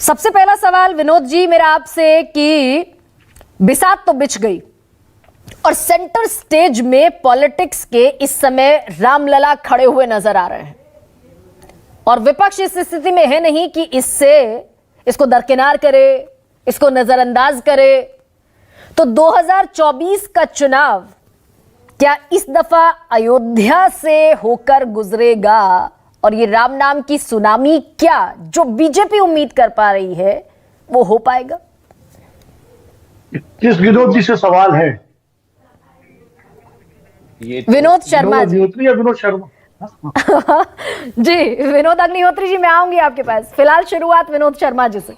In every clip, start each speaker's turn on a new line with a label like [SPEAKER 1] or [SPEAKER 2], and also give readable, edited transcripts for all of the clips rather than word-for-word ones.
[SPEAKER 1] सबसे पहला सवाल विनोद जी मेरा आपसे कि बिसात तो बिछ गई और सेंटर स्टेज में पॉलिटिक्स के इस समय रामलला खड़े हुए नजर आ रहे हैं और विपक्ष इस स्थिति में है नहीं कि इसको दरकिनार करे, इसको नजरअंदाज करे। तो 2024 का चुनाव क्या इस दफा अयोध्या से होकर गुजरेगा और ये राम नाम की सुनामी क्या जो बीजेपी उम्मीद कर पा रही है वो हो पाएगा?
[SPEAKER 2] किस विनोद जी से सवाल है?
[SPEAKER 1] ये विनोद शर्मा जी।
[SPEAKER 2] विनोद शर्मा
[SPEAKER 1] जी विनोद अग्निहोत्री जी, मैं आऊंगी आपके पास। फिलहाल शुरुआत विनोद शर्मा जी से।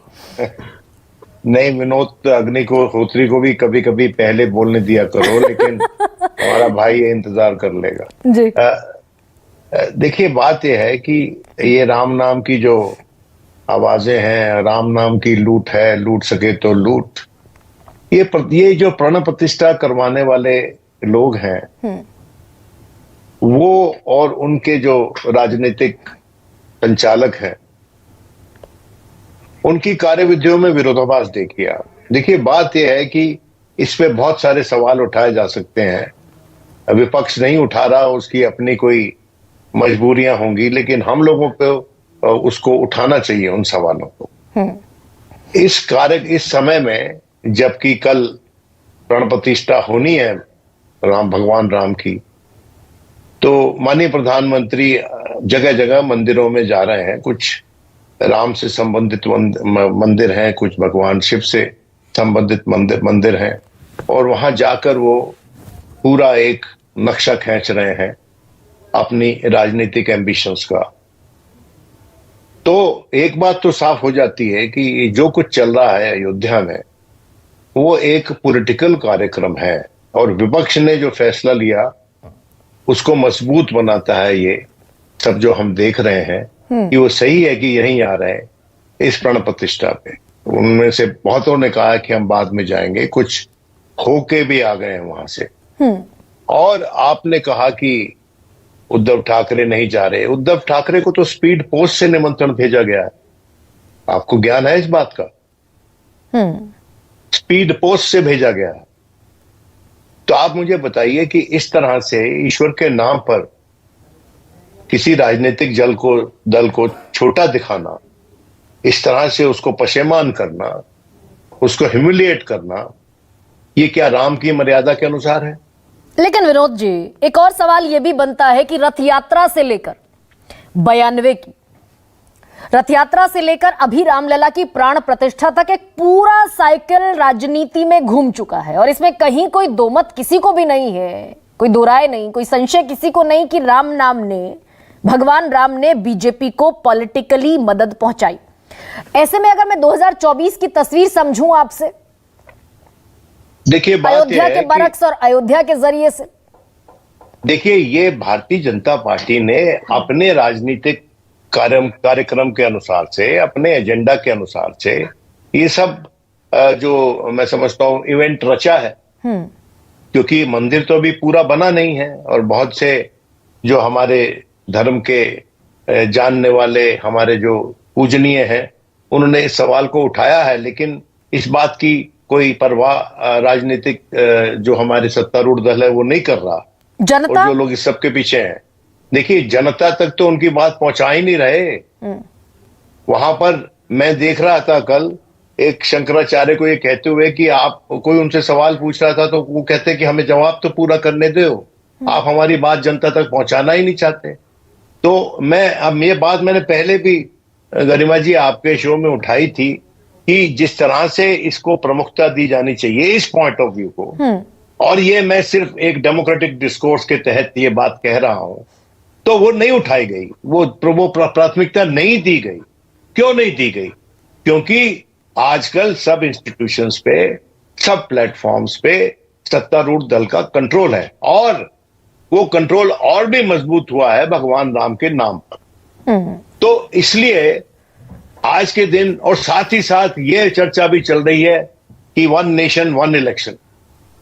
[SPEAKER 3] नहीं, विनोद अग्निहोत्री को भी कभी कभी पहले बोलने दिया करो, लेकिन हमारा भाई ये इंतजार कर लेगा
[SPEAKER 1] जी।
[SPEAKER 3] देखिए, बात यह है कि ये राम नाम की जो आवाजें हैं, राम नाम की लूट है, लूट सके तो लूट, ये जो प्रण प्रतिष्ठा करवाने वाले लोग हैं वो और उनके जो राजनीतिक संचालक हैं उनकी कार्यविधियों में विरोधाभास देखिए, बात यह है कि इस पे बहुत सारे सवाल उठाए जा सकते हैं। विपक्ष नहीं उठा रहा, उसकी अपनी कोई मजबूरियां होंगी, लेकिन हम लोगों को उसको उठाना चाहिए उन सवालों को। इस समय में, जबकि कल प्राण प्रतिष्ठा होनी है भगवान राम की, तो माननीय प्रधानमंत्री जगह जगह मंदिरों में जा रहे हैं। कुछ राम से संबंधित मंदिर हैं, कुछ भगवान शिव से संबंधित मंदिर हैं, और वहां जाकर वो पूरा एक नक्शा खींच रहे हैं अपनी राजनीतिक एम्बिशंस का। तो एक बात तो साफ हो जाती है कि जो कुछ चल रहा है अयोध्या में वो एक पॉलिटिकल कार्यक्रम है, और विपक्ष ने जो फैसला लिया उसको मजबूत बनाता है। ये सब जो हम देख रहे हैं कि वो सही है कि यहीं आ रहे हैं इस प्राण प्रतिष्ठा पे। उनमें से बहुतों ने कहा कि हम बाद में जाएंगे, कुछ होके भी आ गए हैं वहां से। और आपने कहा कि उद्धव ठाकरे नहीं जा रहे। उद्धव ठाकरे को तो स्पीड पोस्ट से निमंत्रण भेजा गया है, आपको ज्ञान है इस बात का? स्पीड पोस्ट से भेजा गया है। तो आप मुझे बताइए कि इस तरह से ईश्वर के नाम पर किसी राजनीतिक दल को छोटा दिखाना, इस तरह से उसको पशेमान करना, उसको ह्यूमिलिएट करना, ये क्या राम की मर्यादा के अनुसार है?
[SPEAKER 1] लेकिन विनोद जी, एक और सवाल यह भी बनता है कि रथ यात्रा से लेकर 92 की रथ यात्रा से लेकर अभी रामलला की प्राण प्रतिष्ठा तक एक पूरा साइकिल राजनीति में घूम चुका है और इसमें कहीं कोई दोमत किसी को भी नहीं है, कोई दो राय नहीं, कोई संशय किसी को नहीं कि भगवान राम ने बीजेपी को पॉलिटिकली मदद पहुंचाई। ऐसे में अगर मैं 2024 की तस्वीर समझूं आपसे,
[SPEAKER 3] देखिए,
[SPEAKER 1] अयोध्या के बरक्स और अयोध्या के जरिए से,
[SPEAKER 3] देखिए, ये भारतीय जनता पार्टी ने अपने राजनीतिक कार्यक्रम के अनुसार से, अपने एजेंडा के अनुसार से ये सब जो मैं समझता हूं इवेंट रचा है। क्योंकि मंदिर तो अभी पूरा बना नहीं है और बहुत से जो हमारे धर्म के जानने वाले, हमारे जो पूजनीय हैं, उन्होंने इस सवाल को उठाया है, लेकिन इस बात की कोई परवाह राजनीतिक जो हमारे सत्तारूढ़ दल है वो नहीं कर रहा।
[SPEAKER 1] जनता
[SPEAKER 3] और जो लोग इस सब के पीछे हैं, देखिए, जनता तक तो उनकी बात पहुंचा ही नहीं रहे। वहां पर मैं देख रहा था कल एक शंकराचार्य को ये कहते हुए कि आप, कोई उनसे सवाल पूछ रहा था तो वो कहते कि हमें जवाब तो पूरा करने दो, आप हमारी बात जनता तक पहुंचाना ही नहीं चाहते। तो अब ये बात मैंने पहले भी गरिमा जी आपके शो में उठाई थी कि जिस तरह से इसको प्रमुखता दी जानी चाहिए इस पॉइंट ऑफ व्यू को, और ये मैं सिर्फ एक डेमोक्रेटिक डिस्कोर्स के तहत ये बात कह रहा हूं, तो वो नहीं उठाई गई, वो प्राथमिकता नहीं दी गई। क्यों नहीं दी गई? क्योंकि आजकल सब इंस्टीट्यूशंस पे, सब प्लेटफॉर्म्स पे सत्तारूढ़ दल का कंट्रोल है, और वो कंट्रोल और भी मजबूत हुआ है भगवान राम के नाम पर। तो इसलिए आज के दिन, और साथ ही साथ ये चर्चा भी चल रही है कि 1 नेशन 1 इलेक्शन,